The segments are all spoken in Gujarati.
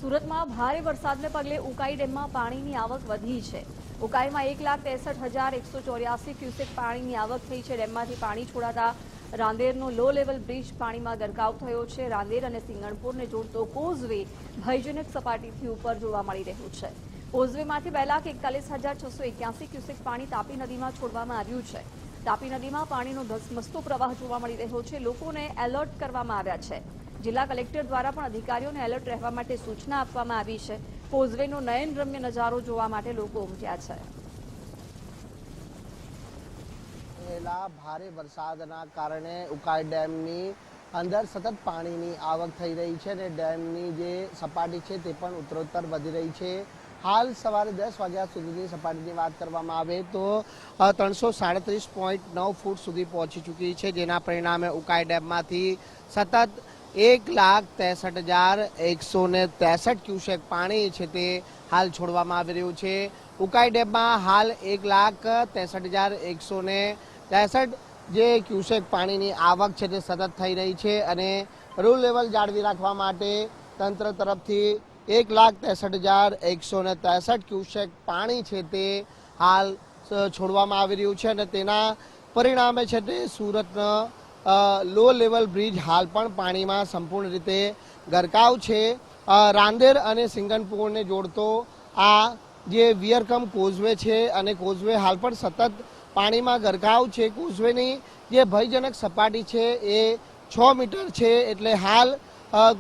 સુરતમાં ભારે વરસાદને પગલે ઉકાઈ ડેમમાં પાણીની આવક વધી છે। ઉકાઈમાં 1,63,184 ક્યુસેક પાણીની આવક થઈ છે। ડેમમાંથી પાણી છોડાતા રાંદેરનો લો લેવલ બ્રિજ પાણીમાં ગરકાવ થયો છે। રાંદેર અને સિંગણપુરને જોડતો કોઝવે ભયજનક સપાટીથી ઉપર જોવા મળી રહ્યું છે। કોઝવેમાંથી 2,41,681 ક્યુસેક પાણી તાપી નદીમાં છોડવામાં આવ્યું છે। તાપી નદીમાં પાણીનો ધસમસતો પ્રવાહ જોવા મળી રહ્યો છે। લોકોને એલર્ટ કરવામાં આવ્યા છે। જિલ્લા કલેક્ટર દ્વારા પણ અધિકારીઓને એલર્ટ રહેવા માટે સૂચના આપવામાં આવી છે। કોઝવેનો નયનરમ્ય નજારો જોવા માટે લોકો ઉમટ્યા છે। ભારે વરસાદના કારણે ઉકાઈ ડેમની અંદર સતત પાણીની આવક થઈ રહી છે અને ડેમની જે સપાટી છે તે પણ ઉત્તરોત્તર વધી રહી છે। હાલ સવારે 10 વાગ્યા સુધીની સપાટીની વાત કરવામાં આવે તો 337.9 ફૂટ સુધી પહોંચી ચૂકી છે, જેના પરિણામે ઉકાઈ ડેમમાંથી સતત 1,63,163 ક્યુસેક પાણી છે તે હાલ છોડવામાં આવી રહ્યું છે। ઉકાઈ ડેમમાં હાલ 1,63,163 જે ક્યુસેક પાણીની આવક છે તે સતત થઈ રહી છે અને રૂ લેવલ જાળવી રાખવા માટે તંત્ર તરફથી 1,63,163 ક્યુસેક પાણી છે તે હાલ છોડવામાં આવી રહ્યું છે અને તેના પરિણામે છે તે સુરતનો લો લેવલ બ્રિજ હાલ પણ પાણીમાં સંપૂર્ણ રીતે ગરકાવ છે। રાંદેર અને સિંગણપુરને જોડતો આ જે વિયરકમ કોઝવે છે અને કોઝવે હાલ પણ સતત પાણીમાં ગરકાવ છે। કોઝવેની જે ભયજનક સપાટી છે એ 6 મીટર છે, એટલે હાલ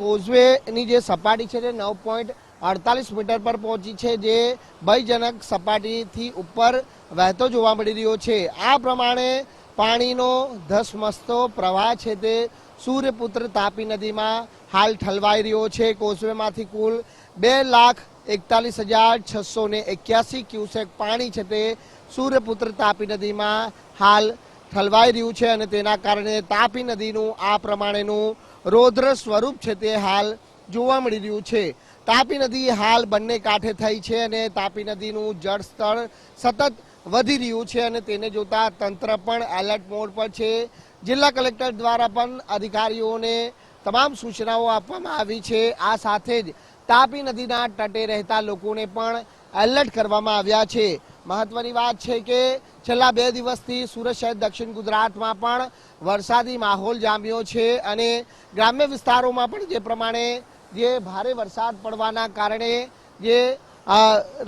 કોઝવેની જે સપાટી છે તે 9.48 મીટર પર પહોંચી છે, જે ભયજનક સપાટીથી ઉપર વહેતો જોવા મળી રહ્યો છે। આ પ્રમાણે પાણીનો ધસમસતો પ્રવાહ છે તે સૂર્યપુત્ર તાપી નદીમાં હાલ ઠલવાઈ રહ્યો છે। કોઝવેમાંથી કુલ 2,41,681 ક્યુસેક પાણી છે તે સૂર્યપુત્ર તાપી નદીમાં હાલ ઠલવાઈ રહ્યું છે અને તેના કારણે તાપી નદીનું આ પ્રમાણેનું રૌદ્ર સ્વરૂપ છે તે હાલ જોવા મળી રહ્યું છે। તાપી નદી હાલ બંને કાંઠે થઈ છે અને તાપી નદીનું જળસ્તર સતત વધી રહ્યું છે અને તેને જોતા તંત્ર પણ એલર્ટ મોડ પર છે। જિલ્લા કલેક્ટર દ્વારા પણ અધિકારીઓને તમામ સૂચનાઓ આપવામાં આવી છે। આ સાથે જ તાપી નદીના તટે રહેતા લોકોને પણ એલર્ટ કરવામાં આવ્યા છે। મહત્વની વાત છે કે છેલ્લા 2 દિવસથી સુરત શહેર દક્ષિણ ગુજરાતમાં પણ વરસાદી માહોલ જામ્યો છે અને ગ્રામ્ય વિસ્તારોમાં પણ જે પ્રમાણે જે ભારે વરસાદ પડવાના કારણે જે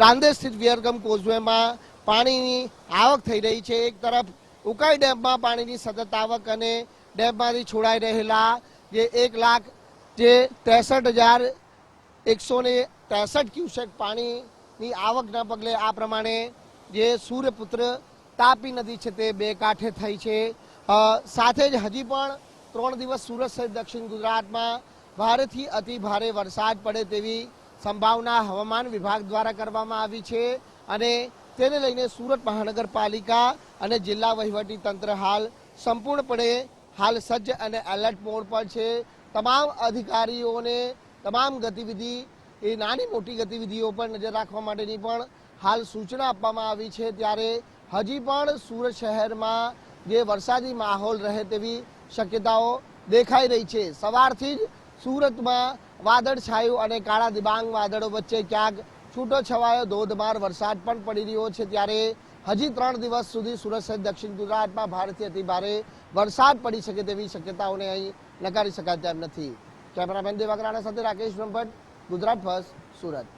રાંદેર સ્થિત વિયરકમ કોઝવેમાં પાણીની આવક થઈ રહી છે। એક તરફ ઉકાઈ ડેમમાં પાણીની સતત આવક અને ડેમમાંથી છોડાઈ રહેલા જે 1,63,163 ક્યુસેક પાણીની આવકના પગલે આ પ્રમાણે જે સૂર્યપુત્ર તાપી નદી છે તે બે કાંઠે થઈ છે। સાથે જ હજી પણ 3 દિવસ સુરત સહિત દક્ષિણ ગુજરાતમાં ભારેથી અતિ ભારે વરસાદ પડે તેવી સંભાવના હવામાન વિભાગ દ્વારા કરવામાં આવી છે અને તેને લઈને સુરત મહાનગરપાલિકા અને જિલ્લા વહીવટી તંત્ર હાલ સંપૂર્ણપણે હાલ સજ્જ અને એલર્ટ મોડ પર છે। તમામ અધિકારીઓને તમામ ગતિવિધિ એ નાની મોટી ગતિવિધિઓ પર નજર રાખવા માટેની પણ હાલ સૂચના આપવામાં આવી છે। ત્યારે હજી પણ સુરત શહેરમાં જે વરસાદી માહોલ રહે તેવી શક્યતાઓ દેખાઈ રહી છે। સવારથી જ સુરતમાં વાદળછાયું અને કાળા દિબાંગ વાદળો વચ્ચે ક્યાંક છૂટો છવાયો ધોધમાર વરસાદ પણ પડી રહ્યો છે। ત્યારે હજી 3 દિવસ સુધી સુરત સહિત દક્ષિણ ગુજરાતમાં ભારેથી અતિ ભારે વરસાદ પડી શકે તેવી શક્યતાઓને અહીં નકારી શકાય તેમ નથી। કેમેરામેન દેવાકરાણા સાથે રાકેશ બ્રહ્મભટ્ટ, ગુજરાત ફર્સ્ટ, સુરત।